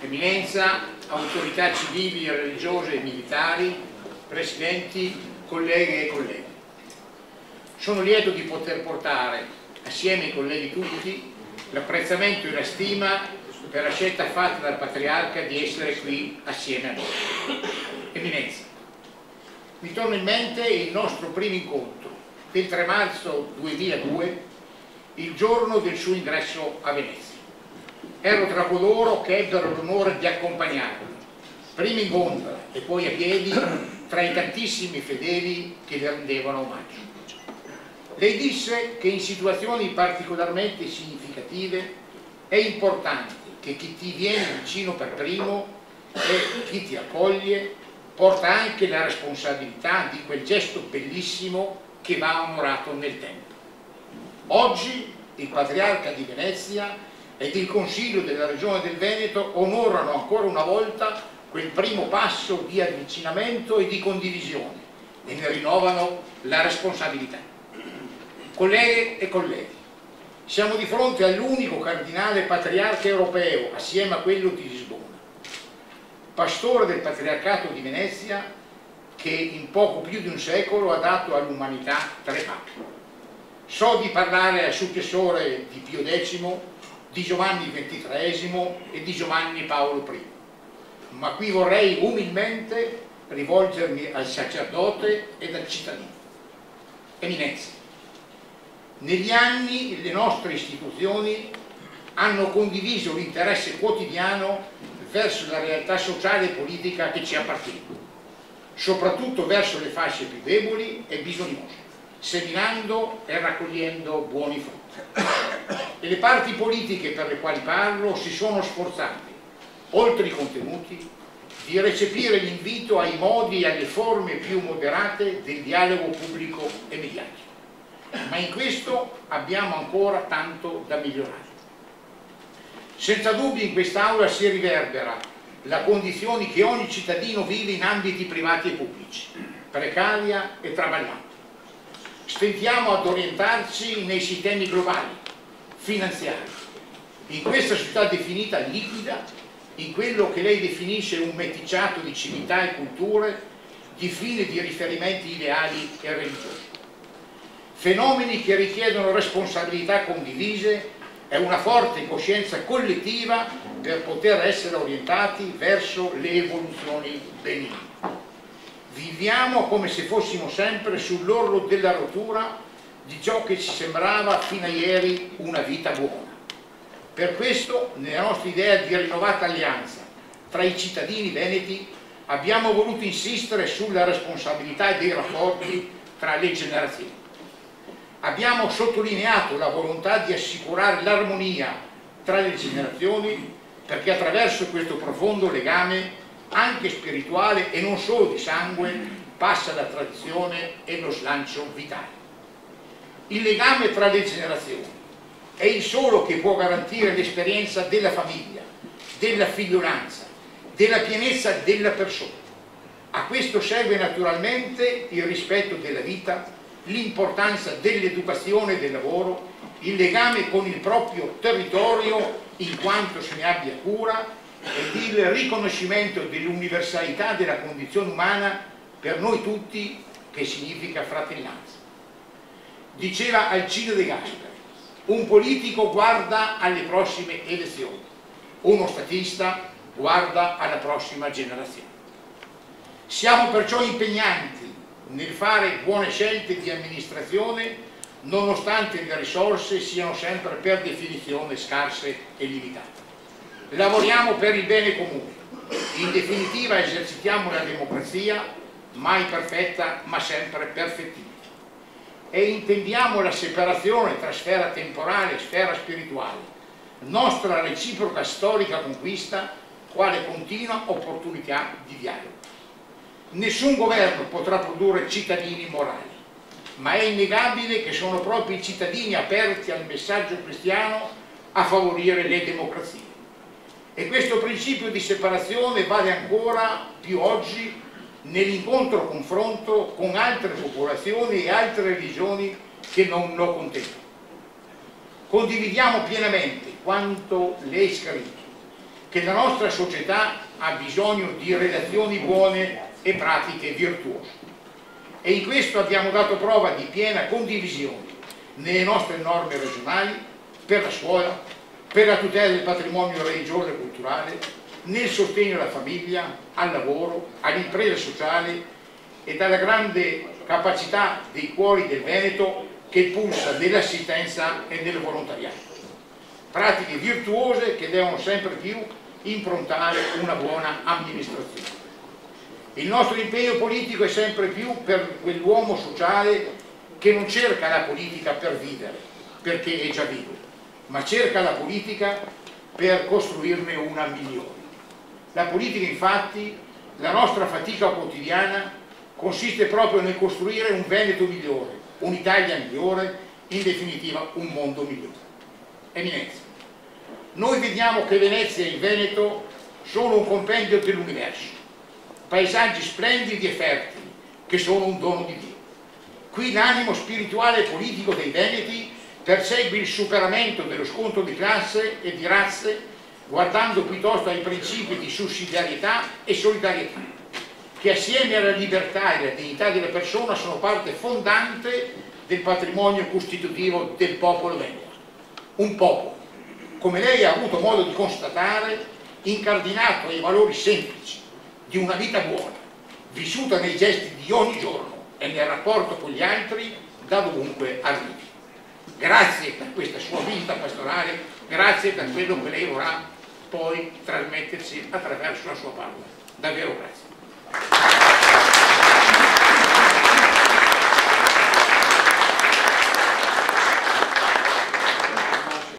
Eminenza, autorità civili, religiose e militari, presidenti, colleghe e colleghi. Sono lieto di poter portare, assieme ai colleghi tutti, l'apprezzamento e la stima per la scelta fatta dal Patriarca di essere qui assieme a noi. Eminenza, mi torna in mente il nostro primo incontro, del 3 marzo 2002, il giorno del suo ingresso a Venezia. Ero tra coloro che ebbero l'onore di accompagnarlo, prima in gondola e poi a piedi, tra i tantissimi fedeli che le rendevano omaggio. Lei disse che in situazioni particolarmente significative è importante che chi ti viene vicino per primo e chi ti accoglie porta anche la responsabilità di quel gesto bellissimo che va onorato nel tempo. Oggi il Patriarca di Venezia ed il Consiglio della Regione del Veneto onorano ancora una volta quel primo passo di avvicinamento e di condivisione e ne rinnovano la responsabilità. Colleghe e colleghi, siamo di fronte all'unico cardinale patriarca europeo, assieme a quello di Lisbona, pastore del Patriarcato di Venezia, che in poco più di un secolo ha dato all'umanità 3 papi. So di parlare al successore di Pio X, di Giovanni XXIII e di Giovanni Paolo I, ma qui vorrei umilmente rivolgermi al sacerdote ed al cittadino. Eminenza, negli anni le nostre istituzioni hanno condiviso l'interesse quotidiano verso la realtà sociale e politica che ci appartiene, soprattutto verso le fasce più deboli e bisognose, seminando e raccogliendo buoni frutti. E le parti politiche per le quali parlo si sono sforzate, oltre i contenuti, di recepire l'invito ai modi e alle forme più moderate del dialogo pubblico e mediatico. Ma in questo abbiamo ancora tanto da migliorare. Senza dubbio in quest'Aula si riverbera la condizione che ogni cittadino vive in ambiti privati e pubblici, precaria e travagliata. Stentiamo ad orientarci nei sistemi globali, finanziari, in questa società definita liquida, in quello che lei definisce un meticciato di civiltà e culture, di fine di riferimenti ideali e religiosi. Fenomeni che richiedono responsabilità condivise e una forte coscienza collettiva per poter essere orientati verso le evoluzioni benigne. Viviamo come se fossimo sempre sull'orlo della rottura di ciò che ci sembrava fino a ieri una vita buona. Per questo, nella nostra idea di rinnovata alleanza tra i cittadini veneti, abbiamo voluto insistere sulla responsabilità dei rapporti tra le generazioni. Abbiamo sottolineato la volontà di assicurare l'armonia tra le generazioni, perché attraverso questo profondo legame anche spirituale e non solo di sangue, passa la tradizione e lo slancio vitale. Il legame tra le generazioni è il solo che può garantire l'esperienza della famiglia, della figliolanza, della pienezza della persona. A questo segue naturalmente il rispetto della vita, l'importanza dell'educazione e del lavoro, il legame con il proprio territorio in quanto se ne abbia cura, ed il riconoscimento dell'universalità della condizione umana per noi tutti, che significa fratellanza. Diceva Alcide De Gasperi, un politico guarda alle prossime elezioni, uno statista guarda alla prossima generazione. Siamo perciò impegnati nel fare buone scelte di amministrazione, nonostante le risorse siano sempre per definizione scarse e limitate. Lavoriamo per il bene comune, in definitiva esercitiamo la democrazia, mai perfetta ma sempre perfettiva, e intendiamo la separazione tra sfera temporale e sfera spirituale, nostra reciproca storica conquista, quale continua opportunità di dialogo. Nessun governo potrà produrre cittadini morali, ma è innegabile che sono proprio i cittadini aperti al messaggio cristiano a favorire le democrazie. E questo principio di separazione vale ancora più oggi nell'incontro-confronto con altre popolazioni e altre religioni che non lo contemplano. Condividiamo pienamente quanto lei scrive, che la nostra società ha bisogno di relazioni buone e pratiche virtuose. E in questo abbiamo dato prova di piena condivisione nelle nostre norme regionali per la scuola, per la tutela del patrimonio religioso e culturale, nel sostegno alla famiglia, al lavoro, all'impresa sociale e dalla grande capacità dei cuori del Veneto che pulsa nell'assistenza e nel volontariato. Pratiche virtuose che devono sempre più improntare una buona amministrazione. Il nostro impegno politico è sempre più per quell'uomo sociale che non cerca la politica per vivere, perché è già vivo, ma cerca la politica per costruirne una migliore. La politica, infatti, la nostra fatica quotidiana, consiste proprio nel costruire un Veneto migliore, un'Italia migliore, in definitiva un mondo migliore. Eminenza, noi vediamo che Venezia e il Veneto sono un compendio dell'universo, paesaggi splendidi e fertili, che sono un dono di Dio. Qui l'animo spirituale e politico dei Veneti persegue il superamento dello scontro di classe e di razze, guardando piuttosto ai principi di sussidiarietà e solidarietà, che assieme alla libertà e alla dignità della persona sono parte fondante del patrimonio costitutivo del popolo veneto. Un popolo, come lei ha avuto modo di constatare, incardinato ai valori semplici di una vita buona, vissuta nei gesti di ogni giorno e nel rapporto con gli altri da dovunque arrivi. Grazie per questa sua visita pastorale, grazie per quello che lei vorrà poi trasmetterci attraverso la sua parola. Davvero grazie.